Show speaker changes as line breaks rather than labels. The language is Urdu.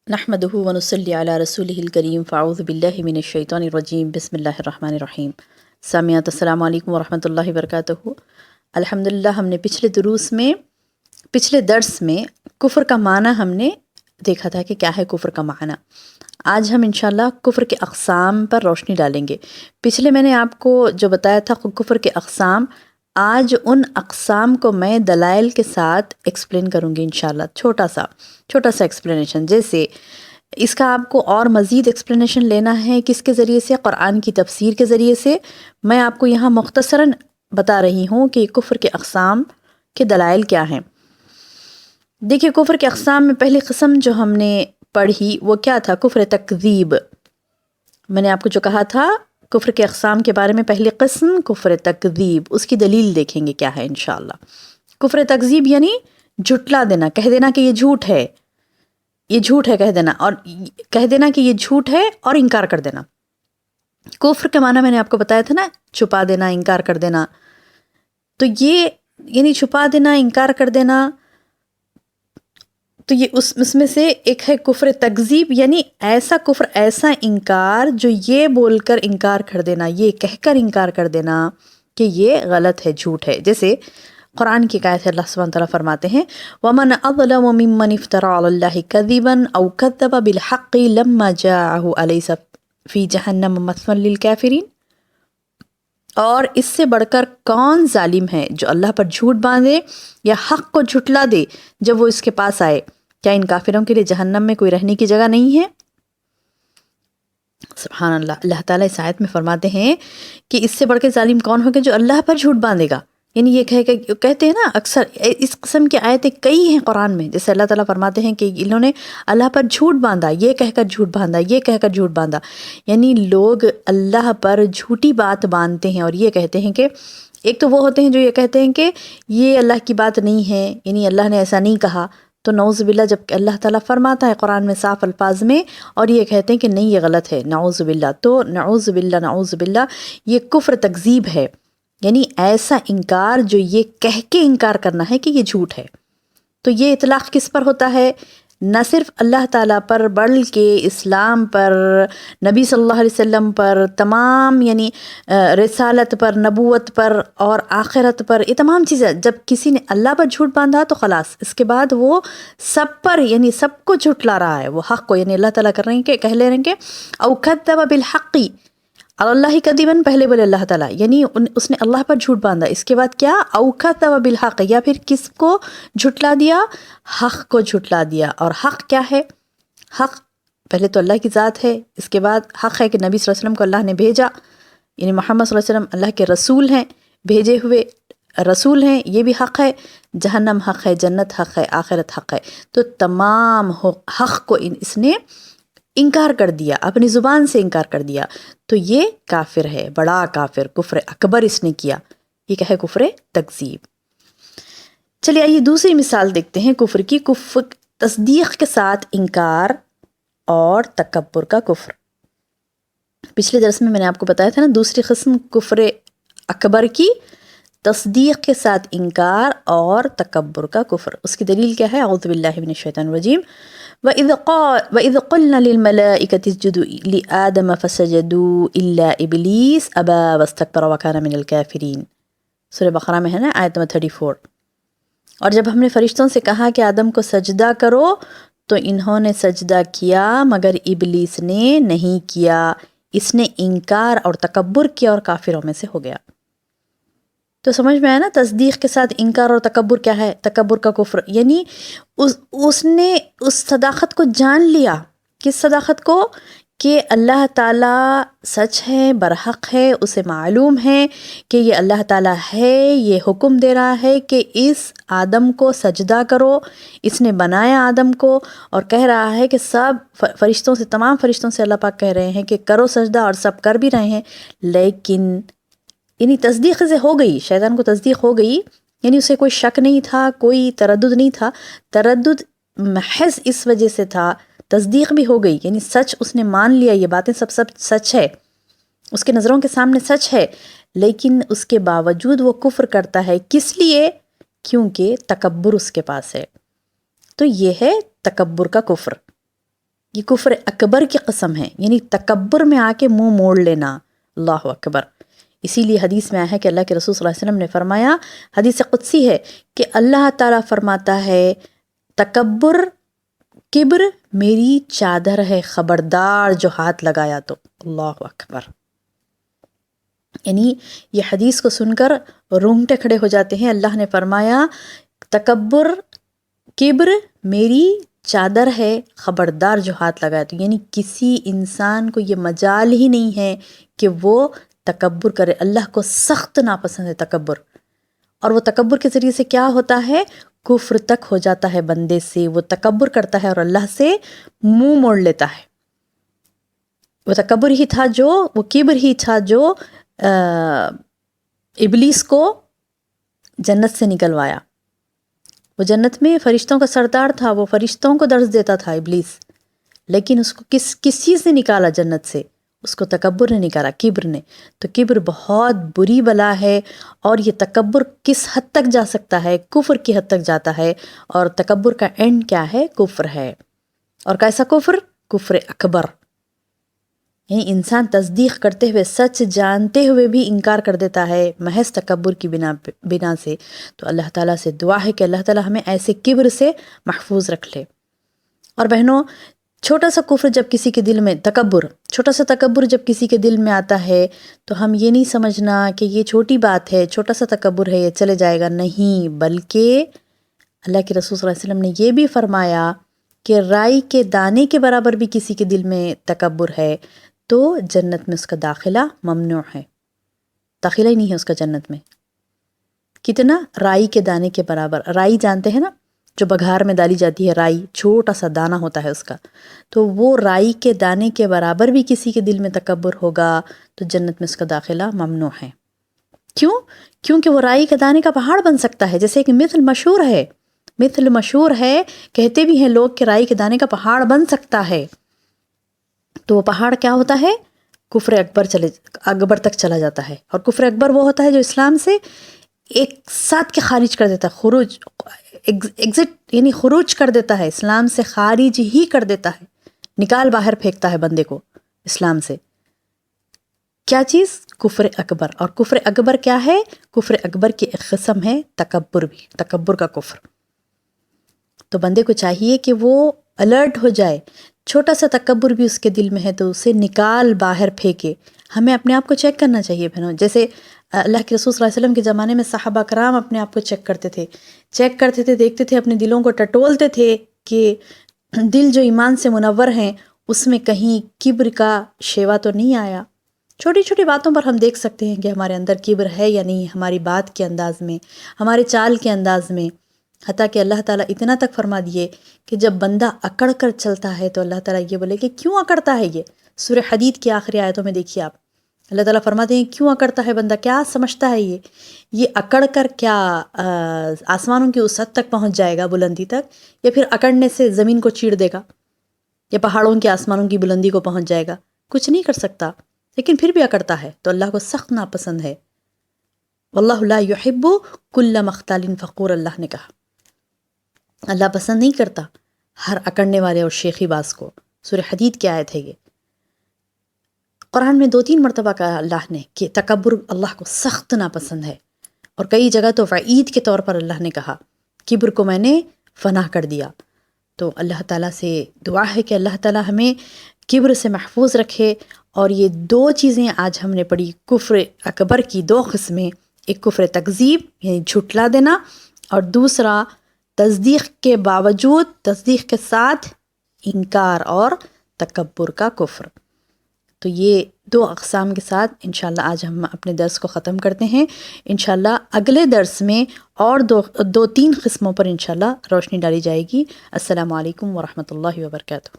نحمده ونصلي علی رسولہ الکریم فاعوذ باللہ من الشیطان الرجیم بسم اللہ الرحمن الرحیم۔ سامعات السلام علیکم ورحمۃ اللہ وبرکاتہ۔ الحمدللہ ہم نے پچھلے درس میں کفر کا معنی ہم نے دیکھا تھا کہ کیا ہے کفر کا معنی۔ آج ہم انشاءاللہ کفر کے اقسام پر روشنی ڈالیں گے۔ پچھلے میں نے آپ کو جو بتایا تھا کفر کے اقسام، آج ان اقسام کو میں دلائل کے ساتھ ایکسپلین کروں گی انشاءاللہ۔ چھوٹا سا ایکسپلینیشن، جیسے اس کا آپ کو اور مزید ایکسپلینیشن لینا ہے کس کے ذریعے سے؟ قرآن کی تفسیر کے ذریعے سے۔ میں آپ کو یہاں مختصراً بتا رہی ہوں کہ کفر کے اقسام کے دلائل کیا ہیں۔ دیکھیے، کفر کے اقسام میں پہلی قسم جو ہم نے پڑھی وہ کیا تھا؟ کفر تکذیب۔ میں نے آپ کو جو کہا تھا کفر کے اقسام کے بارے میں، پہلی قسم کفر تکذیب، اس کی دلیل دیکھیں گے کیا ہے انشاءاللہ۔ کفر تکذیب یعنی جھٹلا دینا، کہہ دینا کہ یہ جھوٹ ہے، کہہ دینا کہ یہ جھوٹ ہے اور انکار کر دینا۔ کفر کے معنی میں نے آپ کو بتایا تھا نا، چھپا دینا، انکار کر دینا۔ تو یہ یعنی چھپا دینا، انکار کر دینا، تو یہ اس میں سے ایک ہے کفر تکذیب، یعنی ایسا کفر، ایسا انکار جو یہ بول کر انکار کر دینا، یہ کہہ کر انکار کر دینا کہ یہ غلط ہے، جھوٹ ہے۔ جیسے قرآن کی آیت ہے، اللہ سبحانہ وتعالیٰ فرماتے ہیں وَمَنْ أَظْلَمُ مِمَّنِ افْتَرَىٰ عَلَى اللَّهِ كَذِبًا أَوْ كَذَّبَ بِالْحَقِّ لَمَّا جَاءَهُ أَلَيْسَ فِي جَهَنَّمَ مَثْوًى لِلْكَافِرِينَ۔ اور اس سے بڑھ کر کون ظالم ہے جو اللہ پر جھوٹ باندھے یا حق کو جھٹلا دے جب وہ اس کے پاس آئے؟ کیا ان کافروں کے لیے جہنم میں کوئی رہنے کی جگہ نہیں ہے؟ سبحان اللہ۔ اللہ تعالیٰ اس آیت میں فرماتے ہیں کہ اس سے بڑھ کے ظالم کون ہوگا جو اللہ پر جھوٹ باندھے گا۔ یعنی یہ کہتے ہیں نا، اکثر اس قسم کی آیتیں کئی ہیں قرآن میں، جیسے اللہ تعالیٰ فرماتے ہیں کہ انہوں نے اللہ پر جھوٹ باندھا، یہ کہہ کر جھوٹ باندھا، یہ کہہ کر جھوٹ باندھا۔ یعنی لوگ اللہ پر جھوٹی بات باندھتے ہیں اور یہ کہتے ہیں کہ ایک تو وہ ہوتے ہیں جو یہ کہتے ہیں کہ یہ اللہ کی بات نہیں ہے، یعنی اللہ نے ایسا نہیں کہا، تو نعوذ باللہ، جب کہ اللہ تعالیٰ فرماتا ہے قرآن میں صاف الفاظ میں، اور یہ کہتے ہیں کہ نہیں، یہ غلط ہے، نعوذ باللہ۔ تو نعوذ باللہ یہ کفر تکذیب ہے، یعنی ایسا انکار جو یہ کہہ کے انکار کرنا ہے کہ یہ جھوٹ ہے۔ تو یہ اطلاق کس پر ہوتا ہے؟ نہ صرف اللہ تعالیٰ پر، بلکہ اسلام پر، نبی صلی اللہ علیہ وسلم پر، تمام یعنی رسالت پر، نبوت پر اور آخرت پر، یہ تمام چیزیں۔ جب کسی نے اللہ پر جھوٹ باندھا تو خلاص، اس کے بعد وہ سب پر، یعنی سب کو جھٹلا رہا ہے، وہ حق کو، یعنی اللہ تعالیٰ کہہ لے رہے ہیں کہ او کذب بالحق اللہ کذباً، پہلے بولے اللہ تعالیٰ، یعنی اس نے اللہ پر جھوٹ باندھا، اس کے بعد کیا؟ او کذب بالحق، یا پھر کس کو جھٹلا دیا؟ حق کو جھٹلا دیا۔ اور حق کیا ہے؟ حق پہلے تو اللہ کی ذات ہے، اس کے بعد حق ہے کہ نبی صلی اللہ علیہ وسلم کو اللہ نے بھیجا، یعنی محمد صلی اللہ علیہ وسلم اللہ کے رسول ہیں، بھیجے ہوئے رسول ہیں، یہ بھی حق ہے۔ جہنم حق ہے، جنت حق ہے، آخرت حق ہے۔ تو تمام حق کو اس نے انکار کر دیا، اپنی زبان سے انکار کر دیا، تو یہ کافر ہے، بڑا کافر، کفر اکبر اس نے کیا۔ یہ کیا ہے؟ کفر تکذیب۔ چلیے آئیے دوسری مثال دیکھتے ہیں کفر کی۔ کفر تصدیق کے ساتھ انکار اور تکبر کا کفر۔ پچھلے درس میں نے آپ کو بتایا تھا نا، دوسری قسم کفر اکبر کی، تصدیق کے ساتھ انکار اور تکبر کا کفر۔ اس کی دلیل کیا ہے؟ اعوذ باللہ من الشیطان الرجیم وَإِذْ قُلْنَا لِلْمَلَائِكَةِ اسْجُدُوا لِآدَمَ فَسَجَدُوا إِلَّا إِبْلِيسَ أَبَىٰ وَاسْتَكْبَرَ وَكَانَ مِنَ الْكَافِرِينَ۔ سورہ بقرہ میں ہے نا، آیت نمبر 34۔ اور جب ہم نے فرشتوں سے کہا کہ آدم کو سجدہ کرو تو انہوں نے سجدہ کیا مگر ابلیس نے نہیں کیا، اس نے انکار اور تکبر کیا اور کافروں میں سے ہو گیا۔ تو سمجھ میں آیا نا، تصدیق کے ساتھ انکار اور تکبر کیا ہے؟ تکبر کا کفر، یعنی اس نے اس صداقت کو جان لیا۔ کس صداقت کو؟ کہ اللہ تعالیٰ سچ ہے، برحق ہے، اسے معلوم ہے کہ یہ اللہ تعالیٰ ہے، یہ حکم دے رہا ہے کہ اس آدم کو سجدہ کرو، اس نے بنایا آدم کو، اور کہہ رہا ہے کہ سب فرشتوں سے، تمام فرشتوں سے اللہ پاک کہہ رہے ہیں کہ کرو سجدہ، اور سب کر بھی رہے ہیں، لیکن یعنی تصدیق سے ہو گئی، شیطان کو تصدیق ہو گئی، یعنی اسے کوئی شک نہیں تھا، کوئی تردد نہیں تھا، تردد محض اس وجہ سے تھا، تصدیق بھی ہو گئی، یعنی سچ اس نے مان لیا، یہ باتیں سب سچ ہے، اس کے نظروں کے سامنے سچ ہے، لیکن اس کے باوجود وہ کفر کرتا ہے۔ کس لیے؟ کیونکہ تکبر اس کے پاس ہے۔ تو یہ ہے تکبر کا کفر۔ یہ کفر اکبر کی قسم ہے، یعنی تکبر میں آ کے منہ موڑ لینا۔ اللہ اکبر۔ اسی لیے حدیث میں آیا ہے کہ اللہ کے رسول صلی اللہ علیہ وسلم نے فرمایا، حدیث قدسی ہے کہ اللہ تعالیٰ فرماتا ہے تکبر، کبر میری چادر ہے، خبردار جو ہاتھ لگایا تو۔ اللہ اکبر۔ یعنی یہ حدیث کو سن کر رونگٹے کھڑے ہو جاتے ہیں۔ اللہ نے فرمایا تکبر، کبر میری چادر ہے، خبردار جو ہاتھ لگایا تو، یعنی کسی انسان کو یہ مجال ہی نہیں ہے کہ وہ تکبر کرے۔ اللہ کو سخت ناپسند ہے تکبر، اور وہ تکبر کے ذریعے سے کیا ہوتا ہے؟ کفر تک ہو جاتا ہے بندے سے۔ وہ تکبر کرتا ہے اور اللہ سے منہ موڑ لیتا ہے۔ وہ تکبر ہی تھا جو، وہ کبر ہی تھا جو ابلیس کو جنت سے نکلوایا۔ وہ جنت میں فرشتوں کا سردار تھا، وہ فرشتوں کو درس دیتا تھا ابلیس، لیکن اس کو کس چیز نے نکالا جنت سے؟ اس کو تکبر نے نکالا، کبر نے۔ تو کبر بہت بری بلا ہے، اور یہ تکبر کس حد تک جا سکتا ہے؟ کفر کی حد تک جاتا ہے، اور تکبر کا اینڈ کیا ہے؟ کفر ہے۔ اور کیسا کفر؟ کفر اکبر۔ یعنی انسان تصدیق کرتے ہوئے، سچ جانتے ہوئے بھی انکار کر دیتا ہے محض تکبر کی بنا سے۔ تو اللہ تعالیٰ سے دعا ہے کہ اللہ تعالیٰ ہمیں ایسے کبر سے محفوظ رکھ لے۔ اور بہنوں، چھوٹا سا کفر جب کسی کے دل میں، چھوٹا سا تکبر جب کسی کے دل میں آتا ہے تو ہم یہ نہیں سمجھنا کہ یہ چھوٹی بات ہے، چھوٹا سا تکبر ہے، یہ چلے جائے گا، نہیں، بلکہ اللہ کے رسول صلی اللہ علیہ وسلم نے یہ بھی فرمایا کہ رائی کے دانے کے برابر بھی کسی کے دل میں تکبر ہے تو جنت میں اس کا داخلہ ممنوع ہے، داخلہ ہی نہیں ہے اس کا جنت میں۔ کتنا؟ رائی کے دانے کے برابر۔ رائی جانتے ہیں نا، جو بگھار میں ڈالی جاتی ہے رائی، چھوٹا سا دانہ ہوتا ہے اس کا، تو وہ رائی کے دانے کے برابر بھی کسی کے دل میں تکبر ہوگا تو جنت میں اس کا داخلہ ممنوع ہے۔ کیوں؟ کیونکہ وہ رائی کے دانے کا پہاڑ بن سکتا ہے۔ جیسے ایک مثل مشہور ہے، کہتے بھی ہیں لوگ کہ رائی کے دانے کا پہاڑ بن سکتا ہے، تو وہ پہاڑ کیا ہوتا ہے؟ کفر اکبر تک چلا جاتا ہے۔ اور کفر اکبر وہ ہوتا ہے جو اسلام سے ایک ساتھ کے خارج کر دیتا ہے، ایگزٹ یعنی خروج کر دیتا ہے، اسلام سے خارج ہی کر دیتا ہے، نکال باہر پھینکتا ہے بندے کو اسلام سے۔ کیا چیز؟ کفر اکبر۔ اور کفر اکبر کیا ہے؟ کفر اکبر کی ایک قسم ہے تکبر بھی، تکبر کا کفر۔ تو بندے کو چاہیے کہ وہ الرٹ ہو جائے، چھوٹا سا تکبر بھی اس کے دل میں ہے تو اسے نکال باہر پھینکے۔ ہمیں اپنے آپ کو چیک کرنا چاہیے بہنوں، جیسے اللہ کے رسول صلی اللہ علیہ وسلم کے زمانے میں صحابہ کرام اپنے آپ کو چیک کرتے تھے، دیکھتے تھے، اپنے دلوں کو ٹٹولتے تھے کہ دل جو ایمان سے منور ہیں اس میں کہیں کبر کا شیوا تو نہیں آیا۔ چھوٹی چھوٹی باتوں پر ہم دیکھ سکتے ہیں کہ ہمارے اندر کبر ہے یا نہیں، ہماری بات کے انداز میں، ہمارے چال کے انداز میں۔ حتیٰ کہ اللہ تعالیٰ اتنا تک فرما دیے کہ جب بندہ اکڑ کر چلتا ہے تو اللہ تعالیٰ یہ بولے کہ کیوں اکڑتا ہے یہ؟ سورہ حدید کی آخری آیتوں میں دیکھیے آپ، اللہ تعالیٰ فرماتے ہیں کیوں اکڑتا ہے بندہ، کیا سمجھتا ہے یہ اکڑ کر کیا آسمانوں کی اس حد تک پہنچ جائے گا، بلندی تک، یا پھر اکڑنے سے زمین کو چیر دے گا، یا پہاڑوں کے آسمانوں کی بلندی کو پہنچ جائے گا؟ کچھ نہیں کر سکتا، لیکن پھر بھی اکڑتا ہے تو اللہ کو سخت ناپسند ہے۔ واللہ لا یحب کل مختال فخور، اللہ نے کہا اللہ پسند نہیں کرتا ہر اکڑنے والے اور شیخی باز کو۔ سورہ حدید کی آیت ہے یہ۔ قرآن میں 2-3 مرتبہ کہا اللہ نے کہ تکبر اللہ کو سخت ناپسند ہے، اور کئی جگہ تو وعید کے طور پر اللہ نے کہا کبر کو میں نے فنا کر دیا۔ تو اللہ تعالیٰ سے دعا ہے کہ اللہ تعالیٰ ہمیں کبر سے محفوظ رکھے۔ اور یہ 2 چیزیں آج ہم نے پڑھی کفر اکبر کی 2 قسمیں، ایک کفر تکذیب یعنی جھٹلا دینا، اور دوسرا تصدیق کے باوجود، تصدیق کے ساتھ انکار اور تکبر کا کفر۔ تو یہ 2 اقسام کے ساتھ انشاءاللہ آج ہم اپنے درس کو ختم کرتے ہیں۔ انشاءاللہ اگلے درس میں اور 2-3 قسموں پر انشاءاللہ روشنی ڈالی جائے گی۔ السلام علیکم ورحمۃ اللہ وبرکاتہ۔